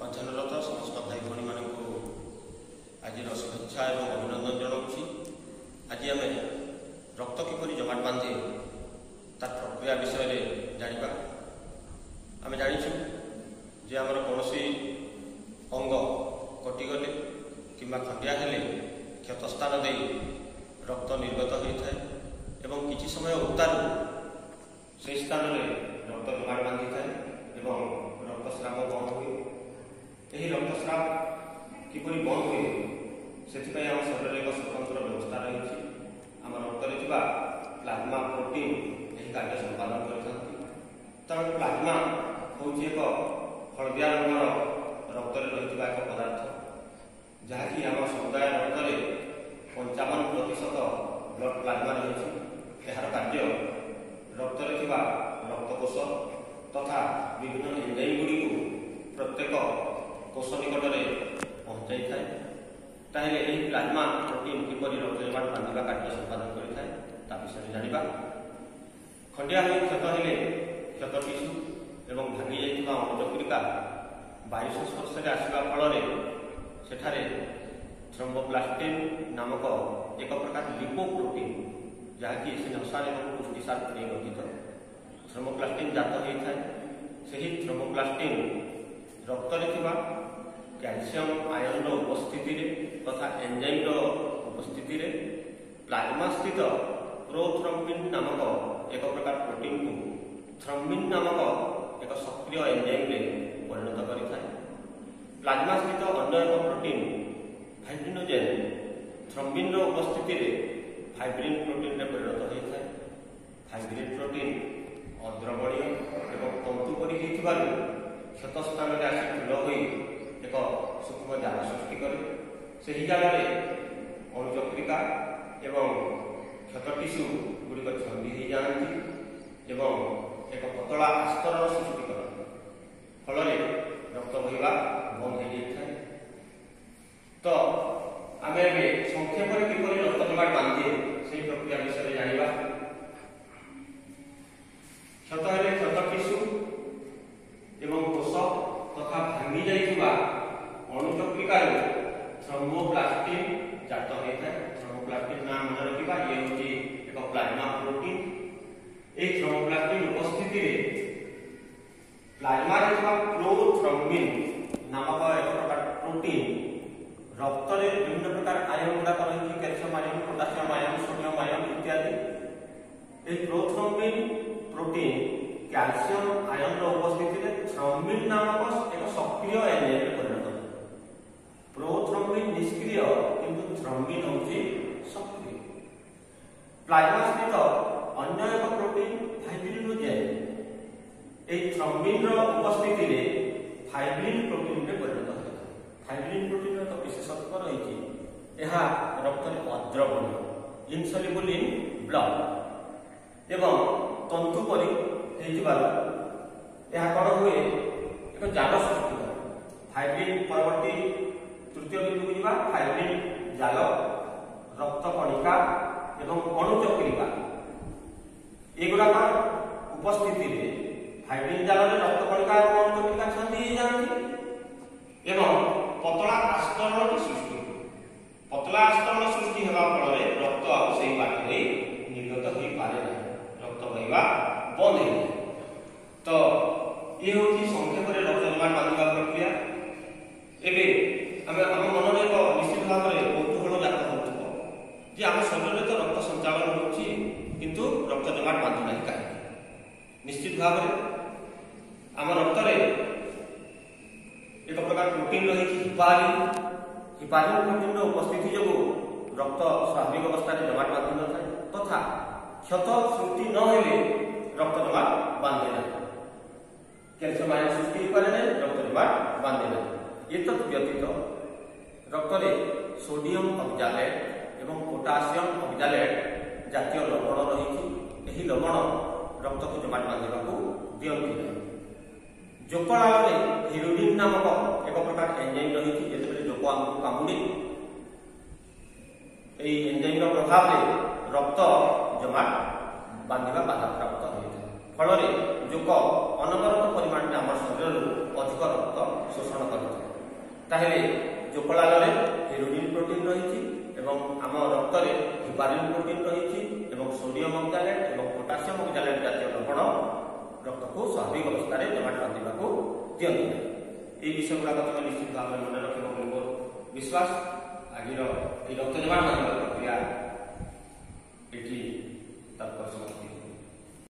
अध्ययनरत समस्त भाई भणी मान आज शुभेच्छा और अभिनंदन जनाऊँगी। आज आम रक्त किपरि जमाट बांधे तार प्रक्रिया विषय में जाना। आम जाचु जे आमर कौन अंग कटिगले कि खंडिया हेले क्षतस्थान दे रक्त निर्गत होता है एवं किसी समय उतारू से स्थान में रक्त जमाट बांधि थाए एवं रक्तस्राव बंद हुए। यही रक्तस्राव किपरि बंद हुए से आम शरीर एक स्वतंत्र व्यवस्था रही। आम रक्त प्लाज्मा प्रोटीन यही कार्य संपादन कर प्लाज्मा हूँ एक हलदिया रंगर रक्त रही एक पदार्थ जहाँकि आम समुदाय रक्त में 55% ब्लड प्लाज्मा रही। यार कार्य रक्त रक्तकोष तथा विभिन्न एंजाइम गुड़ी प्रत्येक कोष निकट में पहुँचाई थाए। यही प्लाज्मा प्रोटीन किपरि रक्त जमाट बांधा कार्य संपादन करता विषय जाना। खंडिया हो क्षत हेले क्षत टिश्यू एवं भांगी जाइଥିବା अणुचक्रिका वायु संस्पर्श में आसवा फल सेठारे थ्रोम्बोप्लास्टिन नामक एक प्रकार लिपोप्रोटीन जहाँकि नशा एवं पुष्टिसार नहीं गठित थ्रोम्बोप्लास्टिन जात होता है। से थ्रोम्बोप्लास्टिन रक्त में कैल्शियम आयन उपस्थिति तथा एंजाइम उपस्थिति प्लाज्मा स्थित प्रोथ्रोम्बिन नामक एक प्रकार प्रोटीन को थ्रोम्बिन नामक एक सक्रिय एंजाइम में परिणत करें। प्लाज्मा स्थित अन्य एक प्रोटीन फाइब्रिनोजेन थ्रोम्बिन उपस्थिति फाइब्रिन प्रोटीन में परिणत होता है। फाइब्रिन प्रोटीन अद्रवणीय एवं तंतु परी क्षत स्थान में आसी फुल हो एक सूक्ष्म जाल सृष्टि करे। से जाल अणुचक्रिका एवं क्षत टिश्यू गुड़िक छंदी हो जाती एवं एक पतला आस्तरण सृष्टि करते फल रक्त बहवा बंद हो जाए। तो आम संक्षेप किपरि रक्त जमाट बांधे से प्रक्रिया विषय जाना। क्षत हेले क्षत टिश्यू एवं कोष तथा भांगी जाइଥିବା अणुचक्रिकार थ्रोम्बोप्लास्टिन जात होता है। थ्रोम्बोप्लास्टिन नाम मन रखा ये हूँ एक प्लाज्मा प्रोटीन। ये थ्रोम्बोप्लास्टिन उपस्थिति प्लाज्मा प्रोथ्रोम्बिन नामक एक प्रकार प्रोटीन रक्त में विभिन्न प्रकार आयन गुड़ाक रही calcium ion potassium ion sodium ion इत्यादि। ये प्रोथ्रोम्बिन प्रोटीन कैल्शियम आयन उपस्थिति थ्रोम्बिन नामक एक सक्रिय एंजाइम में परिणत है। प्रोथ्रोम्बिन निष्क्रिय किंतु थ्रोम्बिन होची सक्रिय। प्लाज्मा स्थित अन्य एक प्रोटीन फाइब्रिनोजेन थ्रोम्बिन उपस्थिति में फाइब्रिन प्रोटीन में परिणत होता है। फाइब्रिन प्रोटीन एक विशेषत्व रही रक्त में अद्रवणीय इनसोल्युबल इन ब्लड एवं तंतु परी कौन हुए एक जाल सृष्टि करे। फाइब्रिन परवर्ती तृतीय बिंदु को फाइब्रिन जाल रक्त कणिका एवं अणुचक्रिका एगुड़ाक उपस्थिति फाइब्रिन जाल में रक्त कणिका और अणुचक्रिका छंदी जाती एवं पतला आस्तरण सृष्टि पतला आस्तरण सृष्टि होगा फल रक्त से बाटे निर्गत हो पारे ना रक्त बहवा बंद हो। तो ये हूँ संक्षेप में रक्त जमाट बांधा प्रक्रिया। एवं आम मन एक निश्चित भाव में कौतूहल जात हो आम शरीर में तो रक्त संचालन हो रक्त जमाट बांधु ना कहीं। निश्चित भाव में आम रक्त एक प्रकार प्रोटीन रही हिपारिन प्रोटीन उपस्थिति जो रक्त स्वाभाविक अवस्था में जमाट बांधि न था तथा क्षत सृष्टि न हेले रक्त जमाट बांधे ना। कैल्शियम आयन सृष्टि करे रक्त जमाट बांधे ना। ये व्यतीत रक्त में सोडियम ऑक्जालेट एवं पोटासियम ऑक्जालेट जातीय लवण रही लवण रक्त को जमाट बांधा दिखती। जोकलाल में हिरोडिन नामक एक प्रकार एंजाइम रही जो जोक आमको कामुड़े एंजाइम प्रभाव में रक्त जमाट बांधा बाधा प्राप्त होता है। ଫଳରେ ଯୋକ ଅନବରତ ପରିମାଣରେ ଆମ ଶରୀରରୁ ଅଧିକ ରକ୍ତ ଶୋଷଣ କରିଥାଏ। ତାହେଲେ ଯୋକଲାଳରେ ହେରୋଡିନ୍ ପ୍ରୋଟିନ୍ ରହିଛି ଏବଂ ଆମ ରକ୍ତରେ ହିପାରିନ୍ ପ୍ରୋଟିନ୍ ରହିଛି ଏବଂ ସୋଡ଼ିୟମ୍ ଅକ୍ସାଲେଟ୍ ଏବଂ ପୋଟାସିୟମ୍ ଅକ୍ସାଲେଟ୍ ଜାତୀୟ ଲବଣ ରକ୍ତକୁ ସ୍ୱାଭାବିକ ଅବସ୍ଥାରେ ଜମାଟ ବାନ୍ଧିବାକୁ ଦିଅନ୍ତି ନାହିଁ। এই বিষয়গুলো তুমি নিশ্চিত ভাবে মনে রাখবে বলে ମୋର ବିଶ୍ୱାସ। ଆଜିର এই ରକ୍ତ ଜମାଟ ବାନ୍ଧିବା